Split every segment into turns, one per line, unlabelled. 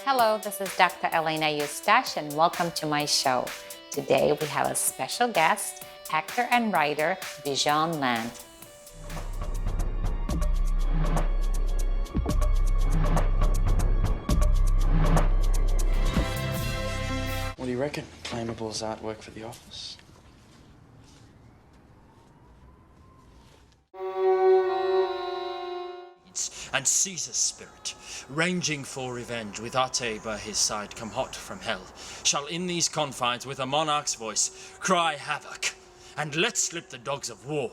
Hello, this is Dr. Elena Eustache and welcome to my show. Today we have a special guest, actor and writer Beejan.
What do you reckon? Claimable's artwork for the office?
And Caesar's spirit, ranging for revenge, with Ate by his side, come hot from hell, shall in these confines, with a monarch's voice, cry havoc, and let slip the dogs of war.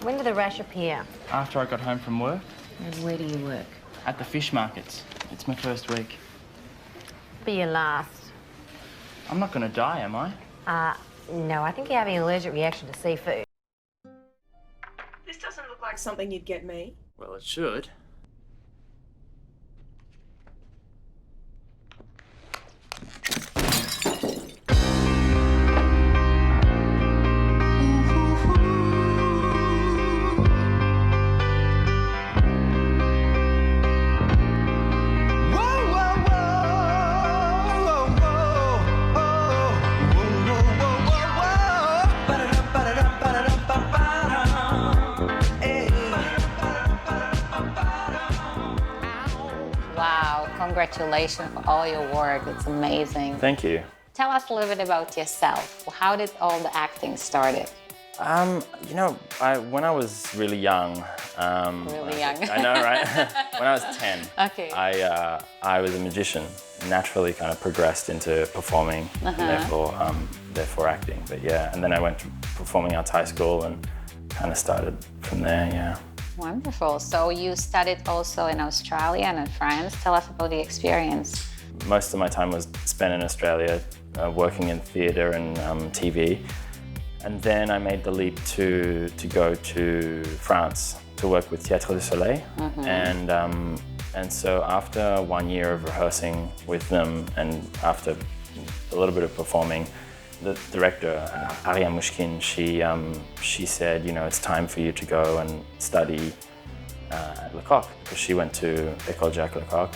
When did the rash appear?
After I got home from work,
And where do you work?
at the fish markets. It's my first week.
Be your last.
I'm not gonna die, am I?
No, I think you're having an allergic reaction to seafood.
This doesn't look like something you'd get me.
Well, it should.
Wow, congratulations for all your work. It's amazing.
Thank you.
Tell us a little bit about yourself. How did all the acting started?
When I was really young.
Really young.
I know, right? When I was 10.
Okay.
I was a magician. Naturally kind of progressed into performing, and therefore acting. But yeah, and then I went to performing arts high school and kind of started from there, yeah.
Wonderful. So you studied also in Australia and in France. Tell us about the experience.
Most of my time was spent in Australia, working in theatre and TV. And then I made the leap to go to France to work with Théâtre du Soleil. And so after 1 year of rehearsing with them and after a little bit of performing, the director, Ariane Mushkin, she said, it's time for you to go and study at Lecoq, because she went to École Jacques Lecoq,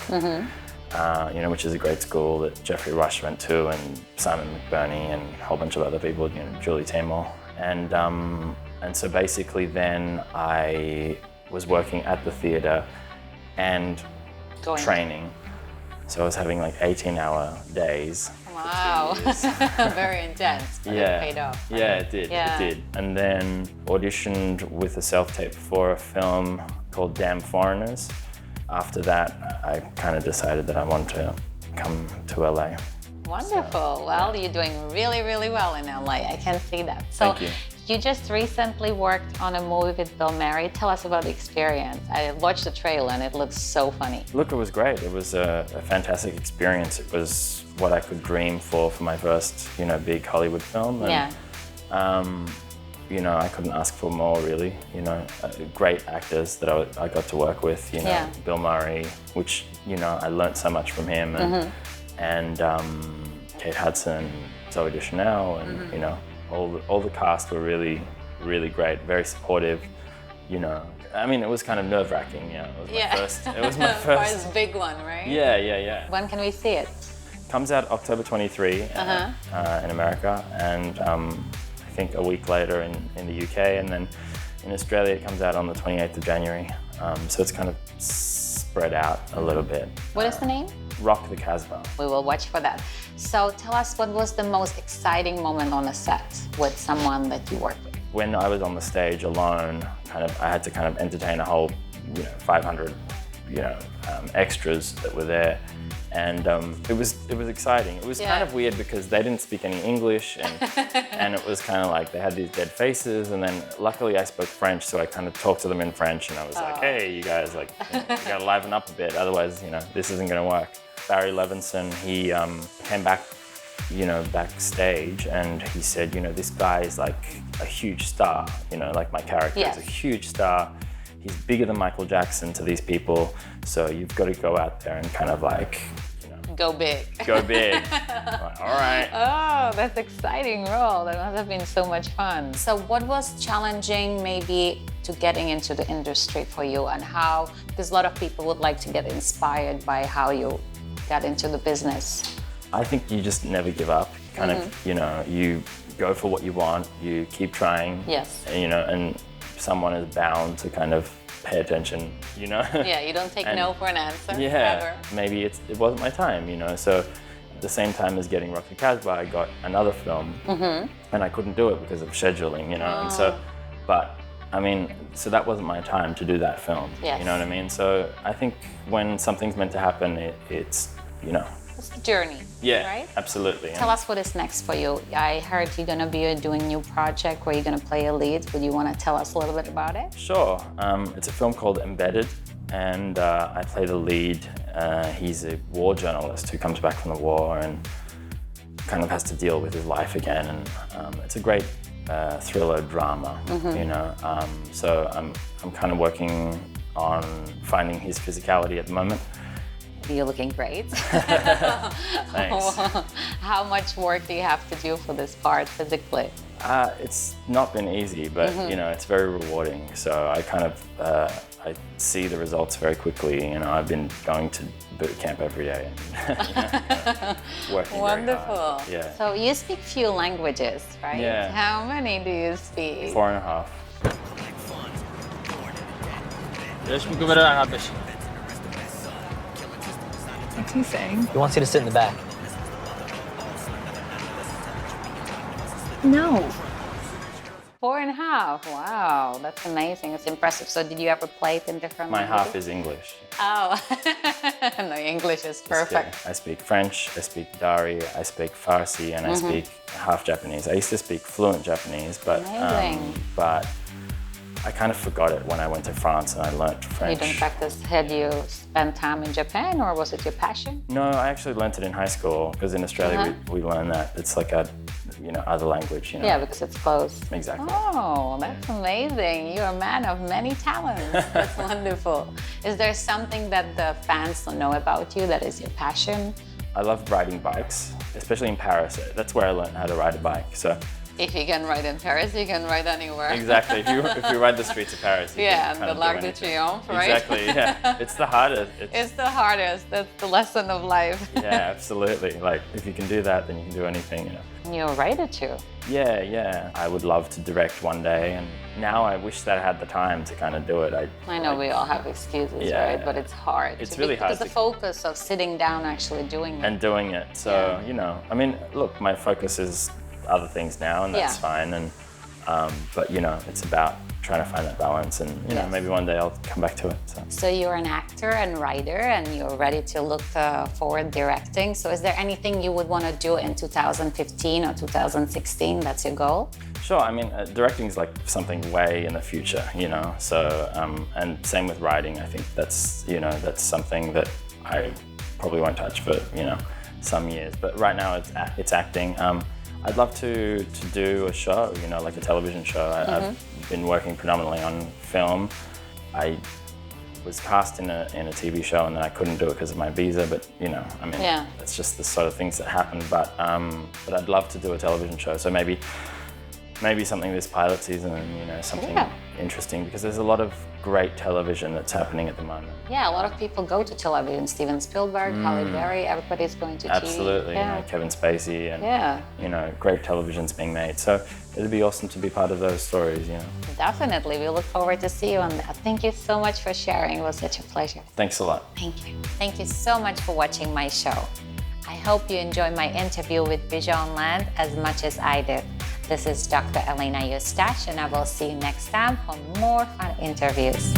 which is a great school that Geoffrey Rush went to, and Simon McBurney and a whole bunch of other people, Julie Taymor. And so basically then I was working at the theatre and training. So I was having like 18-hour days.
Wow, very intense, but it paid off. Right?
Yeah, it did, it did. And then auditioned with a self-tape for a film called Damn Foreigners. After that, I kind of decided that I wanted to come to LA.
Wonderful. Well, you're doing really, really well in LA. I can see that. So
Thank you.
You just recently worked on a movie with Bill Murray. Tell us about the experience. I watched the trailer and it looks so funny.
Look, it was great. It was a fantastic experience. It was what I could dream for my first, big Hollywood film. And, I couldn't ask for more, really. Great actors that I got to work with. Bill Murray, which I learned so much from him, and Kate Hudson, Zooey Deschanel, and all the cast were really, really great. Very supportive. It was kind of nerve-wracking. It was my first.
First big one, right?
Yeah.
When can we see it?
Comes out October 23 in America, and I think a week later in the UK, and then in Australia it comes out on the 28th of January. So it's kind of spread out a little bit.
What is the name?
Rock the Casbah.
We will watch for that. So tell us, what was the most exciting moment on a set with someone that you worked with?
When I was on the stage alone, I had to kind of entertain a whole 500 extras that were there. And it was exciting. It was kind of weird because they didn't speak any English, and it was kind of like they had these dead faces. And then luckily I spoke French, so I kind of talked to them in French, and I was like, "Hey, you guys, you gotta liven up a bit, otherwise, this isn't gonna work." Barry Levinson, he came back, backstage, and he said, "This guy is like a huge star. Like my character is a huge star. He's bigger than Michael Jackson to these people, so you've got to go out there and kind of like,
Go big.
Go big. Like, all right.
Oh, that's exciting role. That must have been so much fun. So what was challenging maybe to getting into the industry for you, and how, because a lot of people would like to get inspired by how you got into the business?
I think you just never give up. Kind of, you know, you go for what you want, you keep trying.
Yes.
You know, and someone is bound to kind of pay attention, you know?
Yeah, you don't take no for an answer.
Yeah,
Ever.
maybe it wasn't my time, you know? So at the same time as getting Rock the Casbah, I got another film and I couldn't do it because of scheduling, you know? And so, but I mean, so that wasn't my time to do that film,
Yes.
you know what I mean? So I think when something's meant to happen, it's, you know.
It's the journey,
Yeah,
right?
absolutely.
Tell us what is next for you. I heard you're gonna be doing a new project where you're gonna play a lead. Would you wanna tell us a little bit about it?
Sure. It's a film called Embedded, and I play the lead. He's a war journalist who comes back from the war and kind of has to deal with his life again. And it's a great thriller drama, you know. So I'm kind of working on finding his physicality at the moment.
You're looking great.
Thanks.
How much work do you have to do for this part physically?
It's not been easy, but you know, it's very rewarding. So I kind of I see the results very quickly. You know, I've been going to boot camp every day and working
Wonderful.
very hard. Yeah.
So you speak few languages, right?
Yeah.
How many do you speak?
4.5.
What's he saying?
He wants you to sit in the back.
No.
4.5. Wow, that's amazing. It's impressive. So did you ever play it in different
My
languages?
half is English.
Oh, no, English is perfect.
Yeah, I speak French, I speak Dari, I speak Farsi, and I speak half Japanese. I used to speak fluent Japanese, but
Amazing.
but I kind of forgot it when I went to France and I learnt
You
French.
didn't practice. Had you spent time in Japan, or was it your passion?
No, I actually learnt it in high school because in Australia we learn that. It's like a, you know, other language, you know.
Yeah, because it's close.
Exactly.
Oh, that's amazing. You're a man of many talents. That's wonderful. Is there something that the fans don't know about you that is your passion?
I love riding bikes, especially in Paris. That's where I learned how to ride a bike. So
If you can ride in Paris, you can ride anywhere.
exactly, if you ride the streets of Paris, you
Yeah,
can
and
kind
the
of do
L'Arc de
anything.
Triomphe, right?
Exactly, yeah. It's the hardest.
It's the hardest. That's the lesson of life.
Yeah, absolutely. Like, if you can do that, then you can do anything, you know.
You're a writer too.
Yeah. I would love to direct one day, and now I wish that I had the time to kind of do it.
I know we all have excuses,
Yeah.
right? But it's hard.
It's really hard
Because the
to-
focus of sitting down actually doing it.
And doing it. So,
Yeah.
you know, I mean, look, my focus is other things now, and that's
Yeah.
fine. And but you know, it's about trying to find that balance, and you know,
Yes.
maybe one day I'll come back to it. So.
So you're an actor and writer, and you're ready to look forward directing. So is there anything you would want to do in 2015 or 2016? That's your goal?
Sure. I mean, directing is like something way in the future, you know. So, and same with writing. I think that's, you know, that's something that I probably won't touch for, you know, some years. But right now it's acting. I'd love to do a show, you know, like a television show. I've been working predominantly on film. I was cast in a TV show, and then I couldn't do it because of my visa. But you know, I mean,
Yeah.
it's just the sort of things that happen. But I'd love to do a television show. So maybe something this pilot season, and you know, something
Yeah.
interesting, because there's a lot of great television that's happening at the moment.
Yeah, a lot of people go to television. Steven Spielberg, Halle Berry, everybody's going to TV.
Absolutely,
Yeah.
you know, Kevin Spacey, and
Yeah.
you know, great television's being made. So it'd be awesome to be part of those stories, you know.
Definitely. We look forward to see you on that. Thank you so much for sharing. It was such a pleasure.
Thanks a lot.
Thank you. Thank you so much for watching my show. I hope you enjoyed my interview with Beejan Land as much as I did. This is Dr. Elena Eustache, and I will see you next time for more fun interviews.